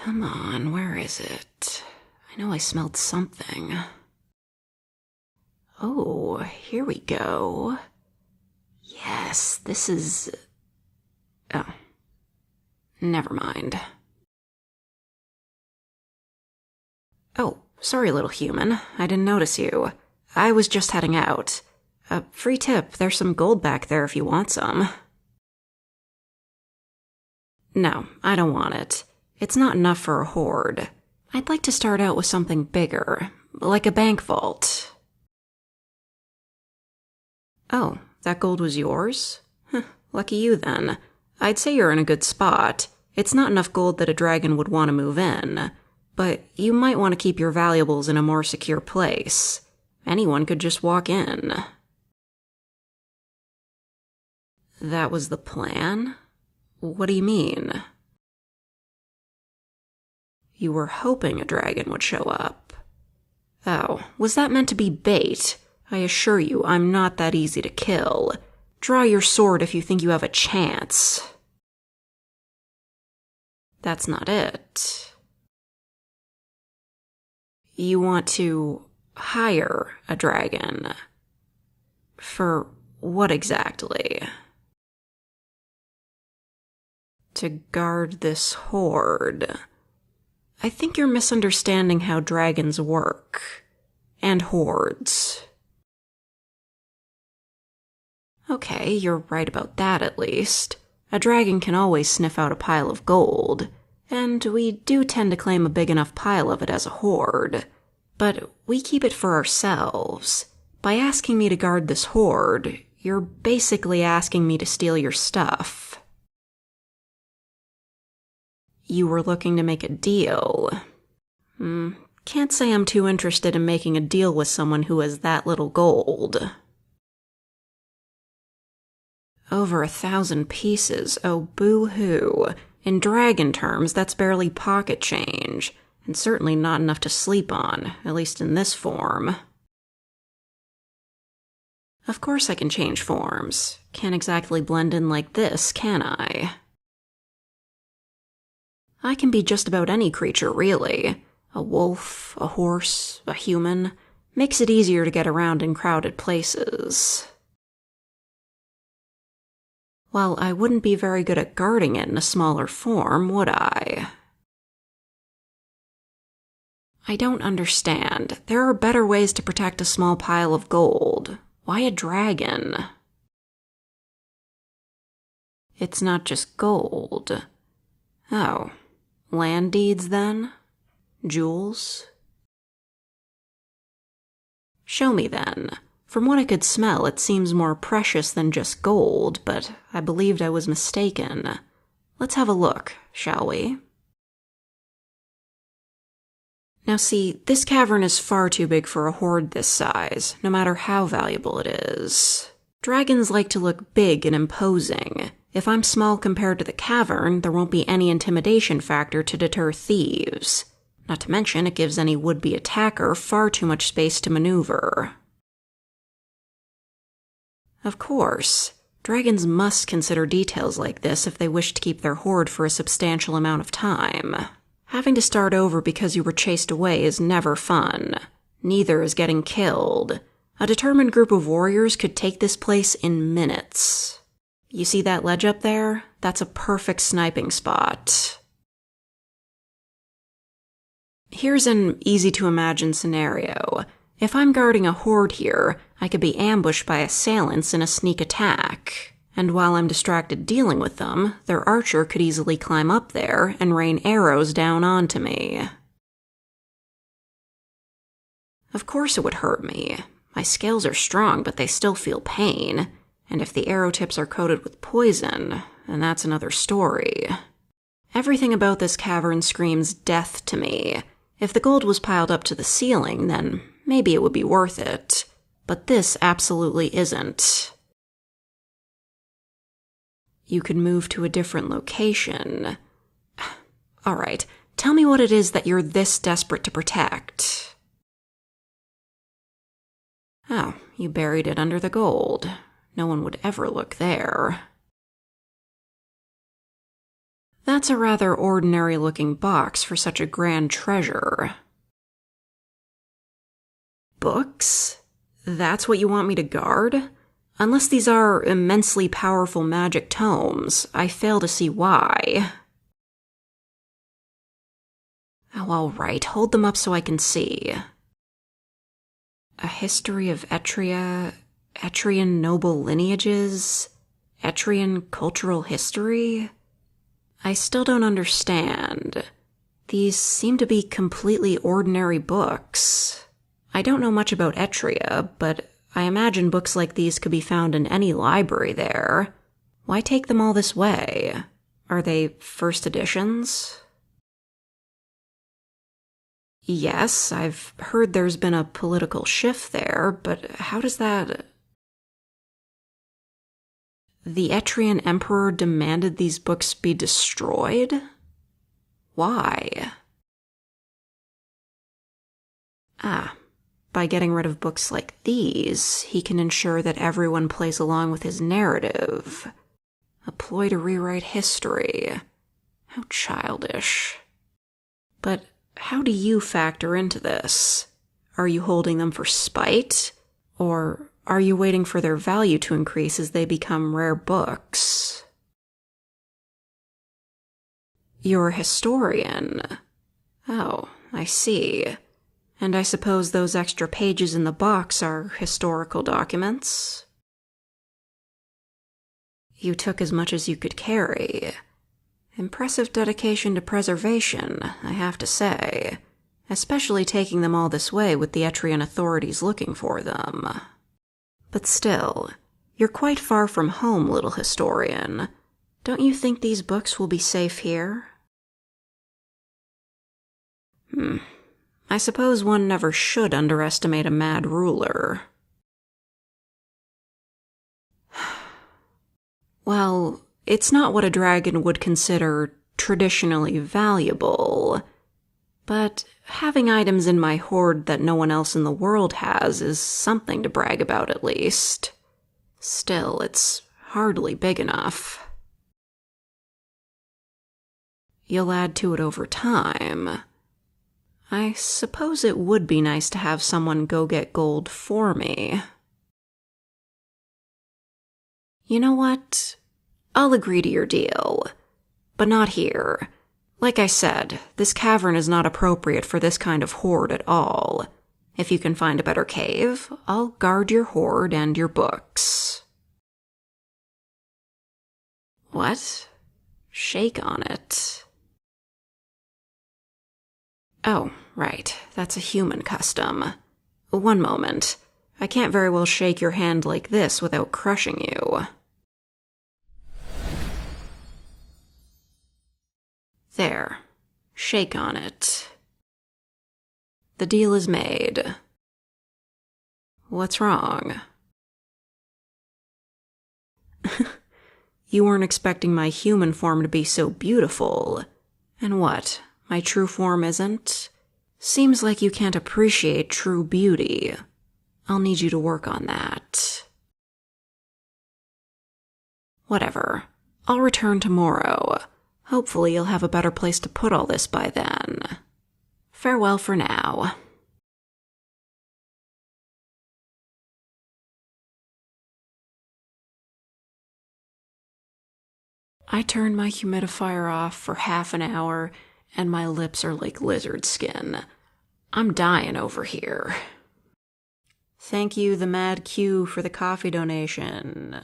Come on, where is it? I know I smelled something. Oh, here we go. Yes, this is... Oh. Never mind. Oh, sorry, little human. I didn't notice you. I was just heading out. Free tip, there's some gold back there if you want some. No, I don't want it. It's not enough for a hoard. I'd like to start out with something bigger, like a bank vault. Oh, that gold was yours? Lucky you then. I'd say you're in a good spot. It's not enough gold that a dragon would want to move in, but you might want to keep your valuables in a more secure place. Anyone could just walk in. That was the plan? What do you mean? You were hoping a dragon would show up. Oh, was that meant to be bait? I assure you, I'm not that easy to kill. Draw your sword if you think you have a chance. That's not it. You want to hire a dragon. For what exactly? To guard this hoard. I think you're misunderstanding how dragons work. And hoards. Okay, you're right about that at least. A dragon can always sniff out a pile of gold, and we do tend to claim a big enough pile of it as a hoard. But we keep it for ourselves. By asking me to guard this hoard, you're basically asking me to steal your stuff. You were looking to make a deal. Can't say I'm too interested in making a deal with someone who has that little gold. Over 1,000 pieces, oh boo-hoo. In dragon terms, that's barely pocket change, and certainly not enough to sleep on, at least in this form. Of course I can change forms. Can't exactly blend in like this, can I? I can be just about any creature, really. A wolf, a horse, a human. Makes it easier to get around in crowded places. Well, I wouldn't be very good at guarding it in a smaller form, would I? I don't understand. There are better ways to protect a small pile of gold. Why a dragon? It's not just gold. Oh, land deeds then? Jewels? Show me then. From what I could smell, it seems more precious than just gold, but I believed I was mistaken. Let's have a look, shall we? Now see, this cavern is far too big for a hoard this size, no matter how valuable it is. Dragons like to look big and imposing. If I'm small compared to the cavern, there won't be any intimidation factor to deter thieves. Not to mention, it gives any would-be attacker far too much space to maneuver. Of course, dragons must consider details like this if they wish to keep their hoard for a substantial amount of time. Having to start over because you were chased away is never fun. Neither is getting killed. A determined group of warriors could take this place in minutes. You see that ledge up there? That's a perfect sniping spot. Here's an easy-to-imagine scenario. If I'm guarding a hoard here, I could be ambushed by assailants in a sneak attack. And while I'm distracted dealing with them, their archer could easily climb up there and rain arrows down onto me. Of course it would hurt me. My scales are strong, but they still feel pain. And if the arrow tips are coated with poison, then that's another story. Everything about this cavern screams death to me. If the gold was piled up to the ceiling, then maybe it would be worth it. But this absolutely isn't. You could move to a different location. Alright, tell me what it is that you're this desperate to protect. Oh, you buried it under the gold. No one would ever look there. That's a rather ordinary-looking box for such a grand treasure. Books? That's what you want me to guard? Unless these are immensely powerful magic tomes, I fail to see why. Oh, all right, hold them up so I can see. A history of Etria, Etrian noble lineages, Etrian cultural history? I still don't understand. These seem to be completely ordinary books. I don't know much about Etria, but I imagine books like these could be found in any library there. Why take them all this way? Are they first editions? Yes, I've heard there's been a political shift there, but how does that... The Etrian Emperor demanded these books be destroyed? Why? By getting rid of books like these, he can ensure that everyone plays along with his narrative. A ploy to rewrite history. How childish. But how do you factor into this? Are you holding them for spite? Or are you waiting for their value to increase as they become rare books? You're a historian. Oh, I see. And I suppose those extra pages in the box are historical documents? You took as much as you could carry. Impressive dedication to preservation, I have to say, especially taking them all this way with the Etrian authorities looking for them. But still, you're quite far from home, little historian. Don't you think these books will be safe here? I suppose one never should underestimate a mad ruler. Well, it's not what a dragon would consider traditionally valuable, but having items in my hoard that no one else in the world has is something to brag about at least. Still, it's hardly big enough. You'll add to it over time. I suppose it would be nice to have someone go get gold for me. You know what? I'll agree to your deal. But not here. Like I said, this cavern is not appropriate for this kind of hoard at all. If you can find a better cave, I'll guard your hoard and your books. What? Shake on it. Oh, right. That's a human custom. One moment. I can't very well shake your hand like this without crushing you. There. Shake on it. The deal is made. What's wrong? You weren't expecting my human form to be so beautiful. And what? My true form isn't? Seems like you can't appreciate true beauty. I'll need you to work on that. Whatever. I'll return tomorrow. Hopefully you'll have a better place to put all this by then. Farewell for now. I turned my humidifier off for half an hour, and my lips are like lizard skin. I'm dying over here. Thank you, the Mad Q, for the coffee donation.